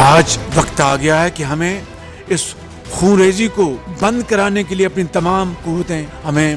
आज वक्त आ गया है कि हमें इस खूनरेजी को बंद कराने के लिए अपनी तमाम कुव्वतें हमें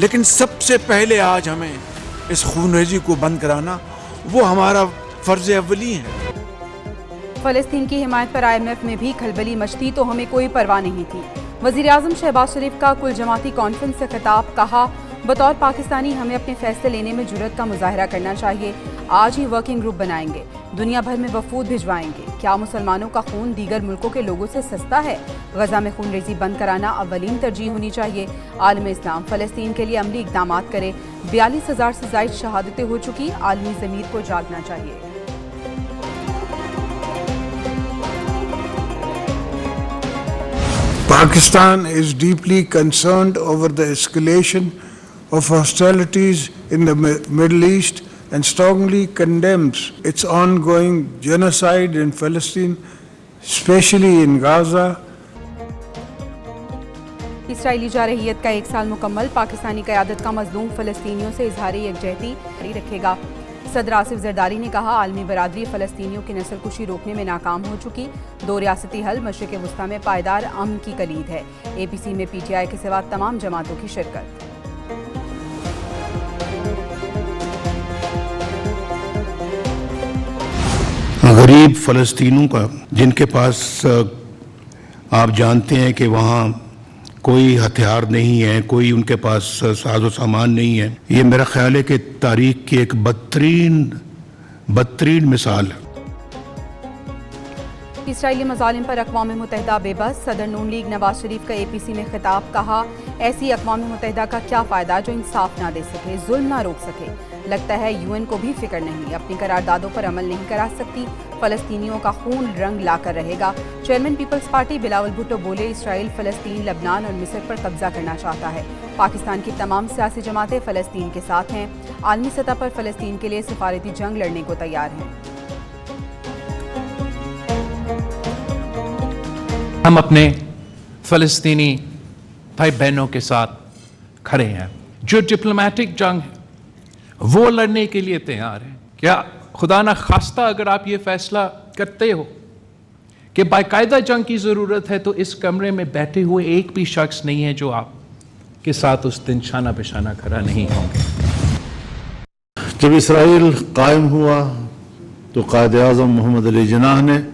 लेकिन सबसे पहले आज हमें इस खूनरेजी को बंद कराना वो हमारा फर्ज अव्वली है। फलस्तीन की हिमायत पर IMF में भी खलबली मचती तो हमें कोई परवाह नहीं थी। वज़ीर आज़म शहबाज शरीफ का कुल जमाती कॉन्फ्रेंस से खिताब, कहा बतौर पाकिस्तानी हमें अपने फैसले लेने में जुर्रत का मुजाहरा करना चाहिए। आज ही वर्किंग ग्रुप बनाएंगे, दुनिया भर में वफूद भिजवाएंगे। क्या मुसलमानों का खून दीगर मुल्कों के लोगों से सस्ता है? गजा में खूनरेजी बंद कराना अव्वलीन तरजीह होनी चाहिए। आलम इस्लाम फलस्तीन के लिए अमली इक़दाम करे। 42,000 से ज़ायद शहादतें हो चुकी, आलमी ज़मीर को जागना चाहिए। Pakistan is deeply concerned over the escalation of hostilities in the Middle East and strongly condemns its ongoing genocide in Palestine, especially in Gaza. Israeli जारहियत का 1 साल मुकम्मल, पाकिस्तानी क़यादत का मज़लूम फ़लस्तीनियों से इज़हार यकजहती जारी रखेगा। सदर आसिफ ज़रदारी ने कहा आलमी बरादरी फ़लस्तीनियों की नस्लकुशी रोकने में नाकाम हो चुकी। 2 रियासती हल मशरिक़ वस्ता में पायदार अमन की कलीद है। APC में PTI के सिवा तमाम जमातों की शिरकत। गरीब फ़लस्तीनों का, जिनके पास आप जानते हैं कि वहाँ कोई हथियार नहीं है, कोई उनके पास साजो सामान नहीं है, ये मेरा ख्याल है कि तारीख की एक बदतरीन मिसाल है। इसराइली मज़ालिम पर अक़वाम मुत्तहिदा बेबस, सदर नून लीग नवाज शरीफ का APC में खिताब, कहा ऐसी अक़वाम मुत्तहिदा का क्या फ़ायदा जो इंसाफ ना दे सके, जुल्म ना रोक सके। लगता है UN को भी फिक्र नहीं, अपनी करारदादों पर अमल नहीं करा सकती। फ़लस्तीनियों का खून रंग लाकर रहेगा। Chairman peoples party Bilawal Bhutto बोले इसराइल फ़लस्तीन, लबनान और मिस्र पर कब्जा करना चाहता है। पाकिस्तान की तमाम सियासी जमातें फ़लस्तीन के साथ हैं। आलमी सतह पर फ़लस्तीन के लिए सिफारती जंग लड़ने को तैयार हैं। हम अपने फ़लस्तीनी भाई बहनों के साथ खड़े हैं। जो डिप्लोमेटिक जंग है वो लड़ने के लिए तैयार हैं। क्या खुदा ना खास्ता अगर आप ये फैसला करते हो कि बाकायदा जंग की ज़रूरत है, तो इस कमरे में बैठे हुए एक भी शख्स नहीं है जो आपके साथ उस दिन शाना बिशाना खड़ा नहीं होंगे। जब इसराइल कायम हुआ तो कायद आज़म मोहम्मद अली जिन्नाह ने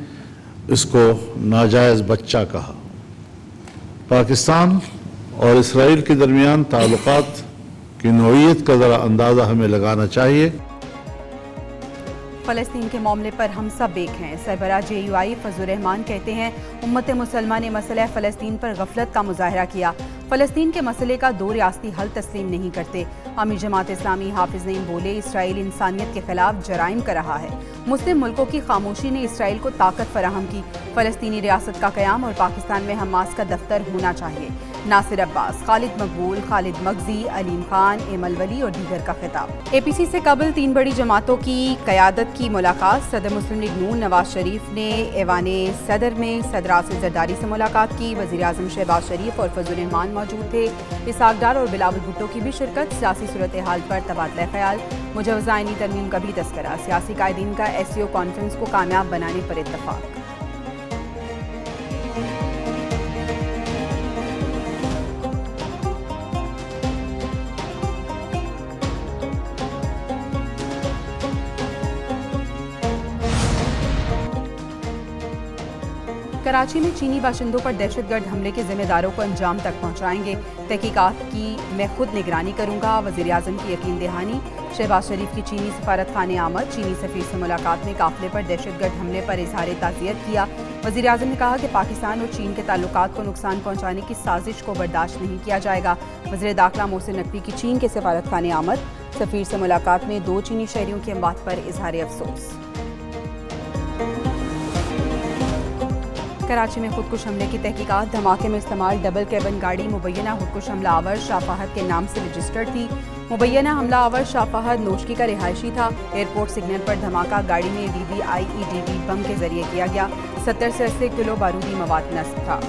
इसको नाजायज़ बच्चा कहा। पाकिस्तान और इसराइल के दरमियान ताल्लुकात की नौइयत का ज़रा अंदाज़ा हमें लगाना चाहिए। फ़लस्तीन के मामले पर हम सब एक हैं। सरबराह JUI फजलुर रहमान कहते हैं उम्मत मुसलमान ने मसला फ़लस्तीन पर गफलत का मुजाहरा किया। फ़लस्तीन के मसले का 2 रियासती हल तस्लीम नहीं करते। आमिर जमात इस्लामी हाफिज नईम बोले इसराइल इंसानियत के खिलाफ जराइम कर रहा है। मुस्लिम मुल्कों की खामोशी ने इसराइल को ताकत फराहम की। फ़लस्तीनी रियासत का क़याम और पाकिस्तान में हमास का दफ्तर होना चाहिए। नासिर अब्बास, खालिद मकबूल, खालिद मगजी, अलीम खान, एमल वली और दीगर का खिताब। APC से कबल 3 बड़ी जमातों की क़यादत की मुलाकात। सदर मुस्लिम लीग नून नवाज शरीफ ने ऐवाने सदर में सदर आसिफ ज़रदारी से मुलाकात की। वज़ीर आज़म शहबाज शरीफ और फजलुर रहमान मौजूद थे। इसहाक डार और बिलावल भुट्टो की भी शिरकत। सियासी सूरत हाल पर तबादला ख्याल, मुजवज़ा आईनी तरमीम का भी तज़किरा। सियासी कायदीन का SCO कॉन्फ्रेंस को कामयाब बनाने पर इत्तफ़ाक़। कराची में चीनी बाशिंदों पर दहशतगर्द हमले के जिम्मेदारों को अंजाम तक पहुंचाएंगे। तहकीकात की मैं खुद निगरानी करूंगा। वज़ीर आज़म की यकीन दहानी। शहबाज शरीफ की चीनी सफारत खाने आमद। चीनी सफ़ीर से मुलाकात में काफ़िले पर दहशतगर्द हमले पर इज़हार ताज़ियत किया। वज़ीर आज़म ने कहा कि पाकिस्तान और चीन के ताल्लुकात को नुकसान पहुँचाने की साजिश को बर्दाश्त नहीं किया जाएगा। वज़ीर दाखिला मोहसिन नकवी की चीन के सफारत खाने आमद। सफ़ीर से मुलाकात में 2 चीनी शहरियों की अमवात पर इज़हार अफसोस। कराची में खुदकुश हमले की तहकीकात। धमाके में इस्तेमाल डबल कैबिन गाड़ी मुबैना खुदकुश हमला आवर शाह फहद के नाम से रजिस्टर्ड थी। मुबैना हमला आवर शाह फहद नोशकी का रिहायशी था। एयरपोर्ट सिग्नल पर धमाका गाड़ी में VVIEDD बम के जरिए किया गया। 70 से 80 किलो बारूदी मवाद नस्ब था।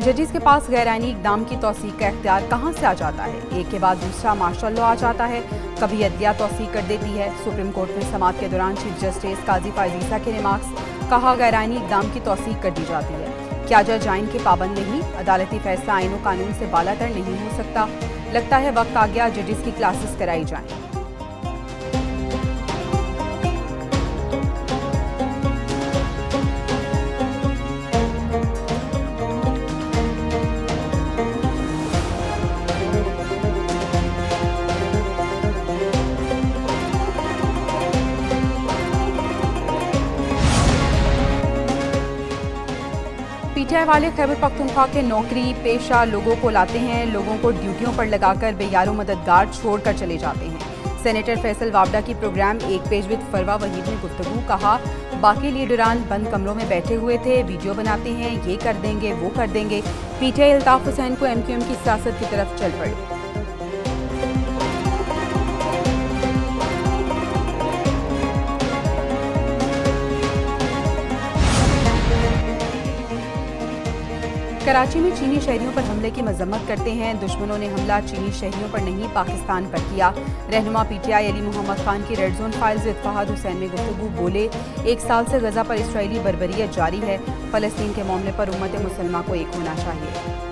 जजिस के पास गैरआईनी इकदाम की तौसीक का इख्तियार कहाँ से आ जाता है? एक के बाद दूसरा मार्शल लॉ आ जाता है, कभी अदलिया तौसीक कर देती है। सुप्रीम कोर्ट में समाअत के दौरान चीफ जस्टिस काजी फायजीसा के रिमार्क्स, कहा गैरआईनी इकदाम की तौसीक कर दी जाती है। क्या जज आइन के पाबंद नहीं? अदालती फैसला आइन और कानून से बालातर नहीं हो सकता? लगता है वक्त आ गया जजिस की क्लासेस कराई जाएं। पीटीआई वाले खैबर पख्तूनख्वा के नौकरी पेशा लोगों को लाते हैं, लोगों को ड्यूटियों पर लगाकर बेयारो मददगार छोड़कर चले जाते हैं। सेनेटर फैसल वावडा की प्रोग्राम एक पेज विद फरवा वहीद ने गुफ्तगू, कहा बाकी लीडरान बंद कमरों में बैठे हुए थे, वीडियो बनाते हैं, ये कर देंगे वो कर देंगे। पीटीआई अल्ताफ हुसैन को एमक्यूएम की सियासत की तरफ चल पड़ी। कराची में चीनी शहरियों पर हमले की मजम्मत करते हैं। दुश्मनों ने हमला चीनी शहरियों पर नहीं पाकिस्तान पर किया। रहनुमा पीटीआई अली मोहम्मद खान की red zone files with Fahad Hussain में गुफ्तगू, बोले 1 साल से गजा पर इसराइली बर्बरियत जारी है, फलस्तीन के मामले पर उम्मत मुसलमा को एक होना चाहिए।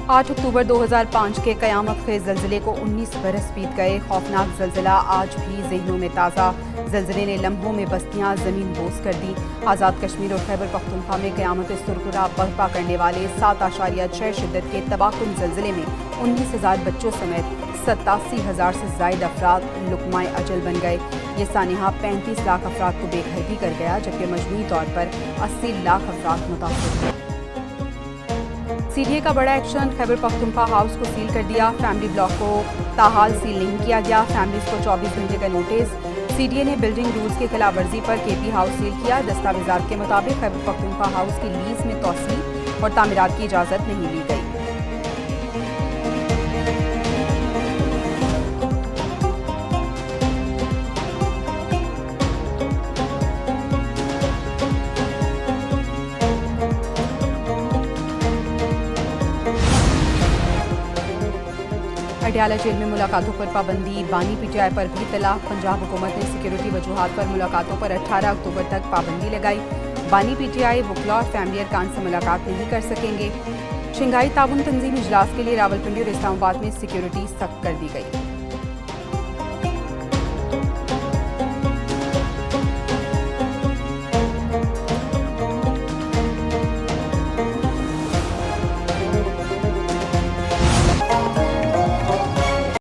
8 अक्टूबर 2005 के क़यामत खेज़ ज़लज़ले को 19 बरस बीत गए। खौफनाक ज़लज़ला आज भी ज़हनों में ताज़ा। ज़लज़ले ने लम्हों में बस्तियाँ ज़मीन बोस कर दी। आज़ाद कश्मीर और खैबर पख्तूनख्वा में क़यामत सुरखुरा बर्पा करने वाले 7.6 शिद्दत के तबाहकुन ज़लज़ले में 19,000 बच्चों समेत 87,000 से ज़ायद अफराद लुक़माए अजल बन गए। ये सानिहा 35 लाख अफराद को बेघर भी कर गया, जबकि मजमूई तौर पर 80 लाख अफराद मुतासर हुए। सीडीए का बड़ा एक्शन, खैबर पख्तूनख्वा हाउस को सील कर दिया। फैमिली ब्लॉक को ताहाल सील नहीं किया गया। फैमिलीज को 24 घंटे का नोटिस। सीडीए ने बिल्डिंग रूल्स की खिलाफवर्जी पर केपी हाउस सील किया। दस्तावेजात के मुताबिक खैबर पख्तूनख्वा हाउस की लीज में तोसी और तामीरात की इजाज़त नहीं ली गई। पटियाला जेल में मुलाकातों पर पाबंदी, बानी पीटीआई पर भी तलाक। पंजाब हुकूमत ने सिक्योरिटी वजूहात पर मुलाकातों पर 18 अक्टूबर तक पाबंदी लगाई। बानी पीटीआई वकला और फैमिली अरकान से मुलाकात नहीं कर सकेंगे। शंघाई ताउन तंजीम इजलास के लिए रावलपिंडी और इस्लामाबाद में सिक्योरिटी सख्त कर दी गई।